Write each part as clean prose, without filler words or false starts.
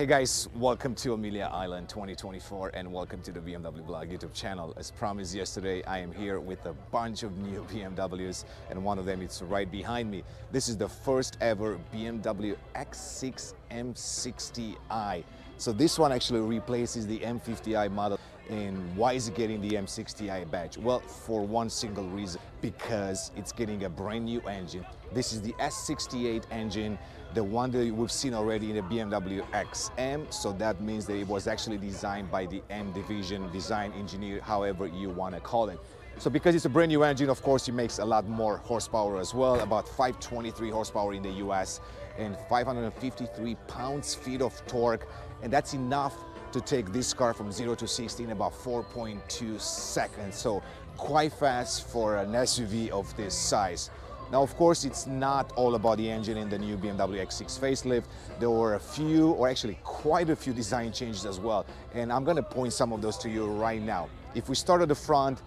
Hey guys, welcome to Amelia Island 2024 and welcome to the BMW Vlog YouTube channel. As promised yesterday, I am here with a bunch of new BMWs and one of them is right behind me. This is the first ever BMW X6 M60i. So this one actually replaces the M50i model. And why is it getting the M60i badge? Well, for one single reason, because it's getting a brand new engine. This is the S68 engine, the one that we've seen already in the BMW XM. So that means that it was actually designed by the M division design engineer, however you want to call it. So because it's a brand new engine, of course, it makes a lot more horsepower as well, about 523 horsepower in the US and 553 pounds-feet of torque. And that's enough to take this car from 0 to 60 in about 4.2 seconds. So quite fast for an SUV of this size. Now, of course, it's not all about the engine in the new BMW X6 facelift. There were a few, or actually quite a few design changes as well. And I'm gonna point some of those to you right now. If we start at the front,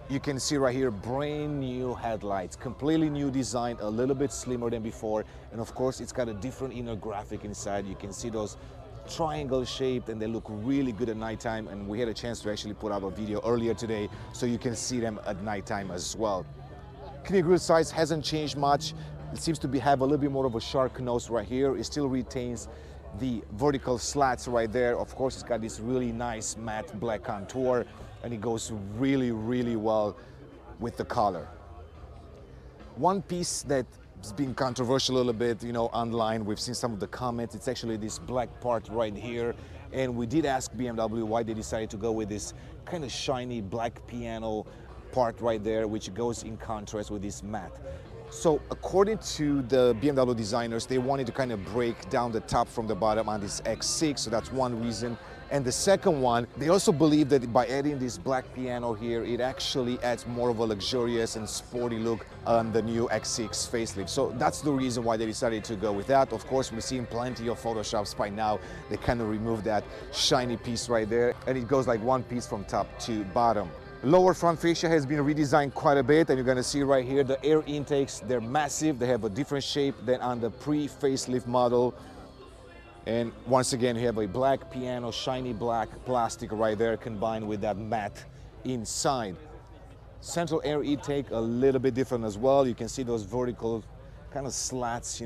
you can see right here, brand new headlights, completely new design, a little bit slimmer than before. And of course, it's got a different inner graphic inside. You can see those triangle shaped and they look really good at nighttime, and we had a chance to actually put out a video earlier today so you can see them at nighttime as well. Clear grille size hasn't changed much. It seems to have a little bit more of a shark nose right here. It still retains the vertical slats right there. Of course, it's got this really nice matte black contour and it goes really well with the color. One piece that it's been controversial a little bit, online. We've seen some of the comments. It's actually this black part right here. And we did ask BMW why they decided to go with this kind of shiny black piano part right there, which goes in contrast with this matte. So according to the BMW designers, they wanted to kind of break down the top from the bottom on this X6. So that's one reason. And the second one, they also believe that by adding this black piano here, it actually adds more of a luxurious and sporty look on the new X6 facelift. So that's the reason why they decided to go with that. Of course, we've seen plenty of Photoshops by now. They kind of removed that shiny piece right there, and it goes like one piece from top to bottom. Lower front fascia has been redesigned quite a bit, and you're gonna see right here, the air intakes, they're massive. They have a different shape than on the pre-facelift model. And once again, you have a black piano, shiny black plastic right there combined with that matte inside. Central air intake, a little bit different as well. You can see those vertical kind of slats,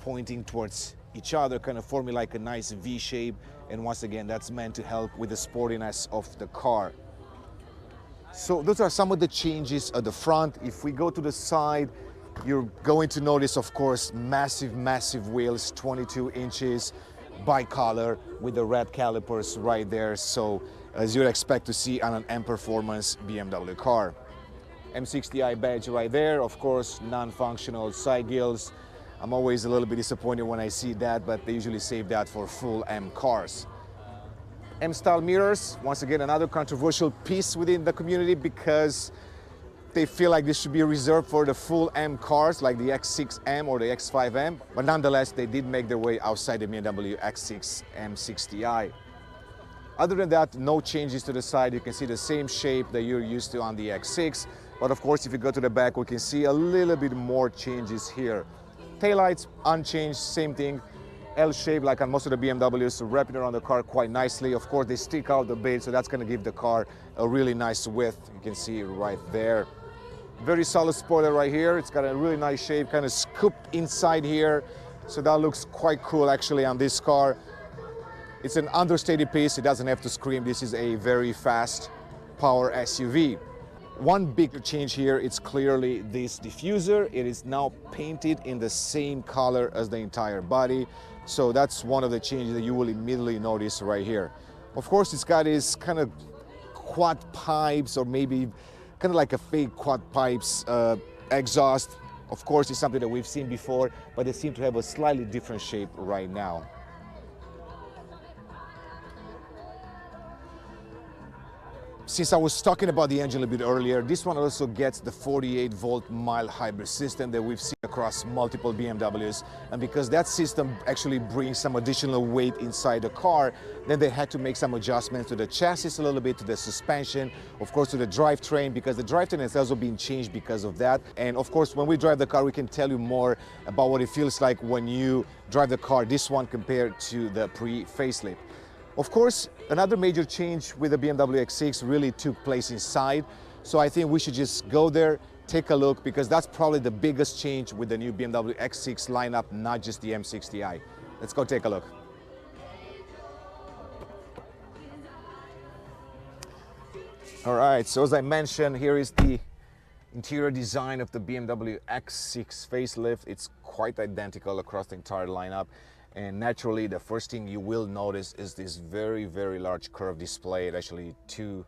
pointing towards each other, kind of forming like a nice V shape. And once again, that's meant to help with the sportiness of the car. So those are some of the changes at the front. If we go to the side, you're going to notice, of course, massive wheels, 22 inches, bi-color with the red calipers right there. So as you'd expect to see on an M Performance BMW car. M60i badge right there, of course, non-functional side gills. I'm always a little bit disappointed when I see that, but they usually save that for full M cars. M-style mirrors, once again, another controversial piece within the community because they feel like this should be reserved for the full M cars like the X6M or the X5M, but nonetheless, they did make their way outside the BMW X6 M60i. Other than that, no changes to the side. You can see the same shape that you're used to on the X6, but of course, if you go to the back, we can see a little bit more changes here. Taillights, unchanged, same thing. L-shape like on most of the BMWs, wrapping around the car quite nicely. Of course, they stick out the bit, so that's going to give the car a really nice width. You can see it right there. Very solid spoiler right here. It's got a really nice shape, kind of scooped inside here. So that looks quite cool actually on this car. It's an understated piece. It doesn't have to scream. This is a very fast power SUV. One big change here, it's clearly this diffuser. It is now painted in the same color as the entire body. So that's one of the changes that you will immediately notice right here. Of course, it's got this kind of quad pipes, or maybe kind of like a fake quad pipes exhaust. Of course, it's something that we've seen before, but they seem to have a slightly different shape right now. Since I was talking about the engine a bit earlier, this one also gets the 48-volt mild hybrid system that we've seen across multiple BMWs. And because that system actually brings some additional weight inside the car, then they had to make some adjustments to the chassis a little bit, to the suspension, of course to the drivetrain, because the drivetrain has also been changed because of that. And of course, when we drive the car, we can tell you more about what it feels like when you drive the car, this one compared to the pre-facelift. Of course, another major change with the BMW X6 really took place inside. So I think we should just go there, take a look, because that's probably the biggest change with the new BMW X6 lineup, not just the M60i. Let's go take a look. All right, so as I mentioned, here is the interior design of the BMW X6 facelift. It's quite identical across the entire lineup. And naturally, the first thing you will notice is this very, very large curved display. Actually, two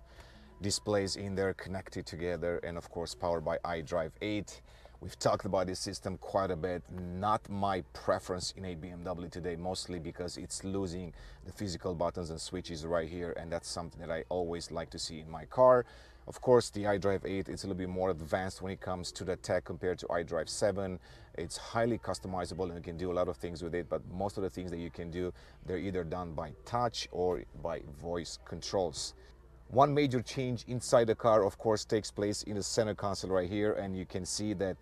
displays in there connected together, and of course powered by iDrive 8. We've talked about this system quite a bit. Not my preference in a BMW today, mostly because it's losing the physical buttons and switches right here, and that's something that I always like to see in my car. Of course, the iDrive 8, it's a little bit more advanced when it comes to the tech compared to iDrive 7. It's highly customizable and you can do a lot of things with it, but most of the things that you can do, they're either done by touch or by voice controls. One major change inside the car, of course, takes place in the center console right here, and you can see that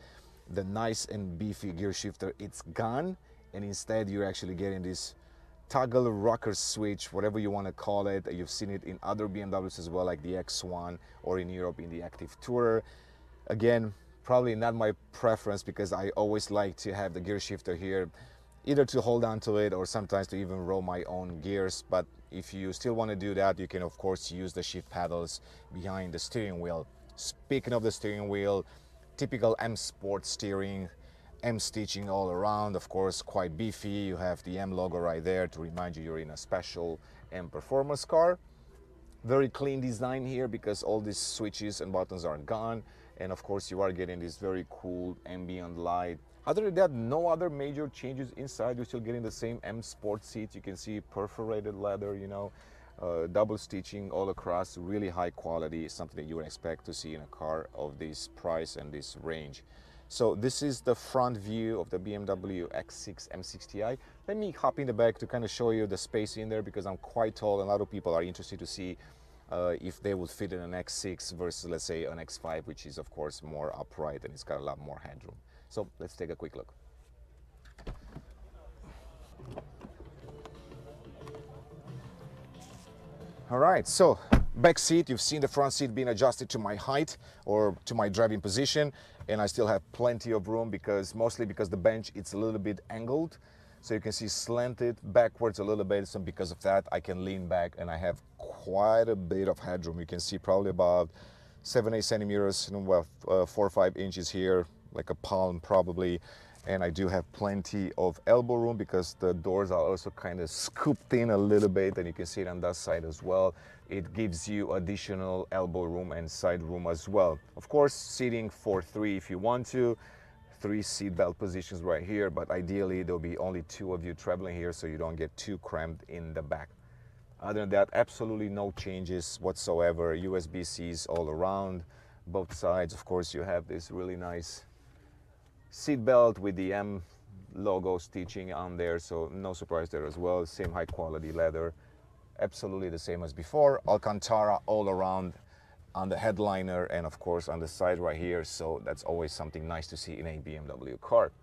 the nice and beefy gear shifter, it's gone, and instead you're actually getting this toggle rocker switch, whatever you want to call it. You've seen it in other BMWs as well, like the X1, or in Europe in the Active Tourer. Again, probably not my preference, because I always like to have the gear shifter here, either to hold on to it or sometimes to even roll my own gears. But if you still want to do that, you can of course use the shift paddles behind the steering wheel. Speaking of the steering wheel, typical M Sport steering, M stitching all around, of course quite beefy. You have the M logo right there to remind you you're in a special M performance car. Very clean design here, because all these switches and buttons are gone, and of course you are getting this very cool ambient light. Other than that, no other major changes inside. You're still getting the same M Sport seats. You can see perforated leather, you know, double stitching all across, really high quality, something that you would expect to see in a car of this price and this range. So this is the front view of the BMW X6 M60i. Let me hop in the back to kind of show you the space in there, because I'm quite tall and a lot of people are interested to see if they would fit in an X6 versus, let's say, an X5, which is of course more upright and it's got a lot more headroom. So let's take a quick look. All right, so back seat, you've seen the front seat being adjusted to my height or to my driving position, and I still have plenty of room, mostly because the bench, it's a little bit angled. So you can see slanted backwards a little bit, so because of that I can lean back and I have quite a bit of headroom. You can see probably about 7-8 centimeters, well, 4 or 5 inches here, like a palm probably. And I do have plenty of elbow room, because the doors are also kind of scooped in a little bit, and you can see it on that side as well. It gives you additional elbow room and side room as well. Of course, seating for 3 if you want to. 3 seat belt positions right here, but ideally there'll be only 2 of you traveling here, so you don't get too cramped in the back. Other than that, absolutely no changes whatsoever. USB-Cs all around, both sides. Of course, you have this really nice seat belt with the M logo stitching on there, so no surprise there as well. Same high quality leather, absolutely the same as before. Alcantara all around on the headliner and of course on the side right here, so that's always something nice to see in a BMW car.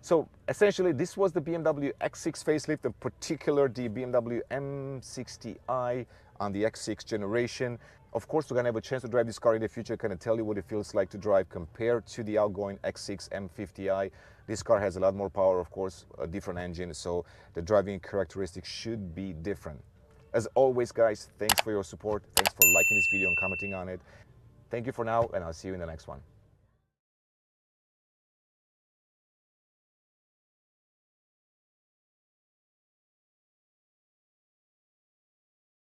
So essentially this was the BMW X6 facelift, in particular the BMW M60i on the X6 generation. Of course, we're gonna have a chance to drive this car in the future, kind of tell you what it feels like to drive compared to the outgoing X6 M50i. This car has a lot more power, of course, a different engine, so the driving characteristics should be different. As always, guys, thanks for your support. Thanks for liking this video and commenting on it. Thank you for now, and I'll see you in the next one.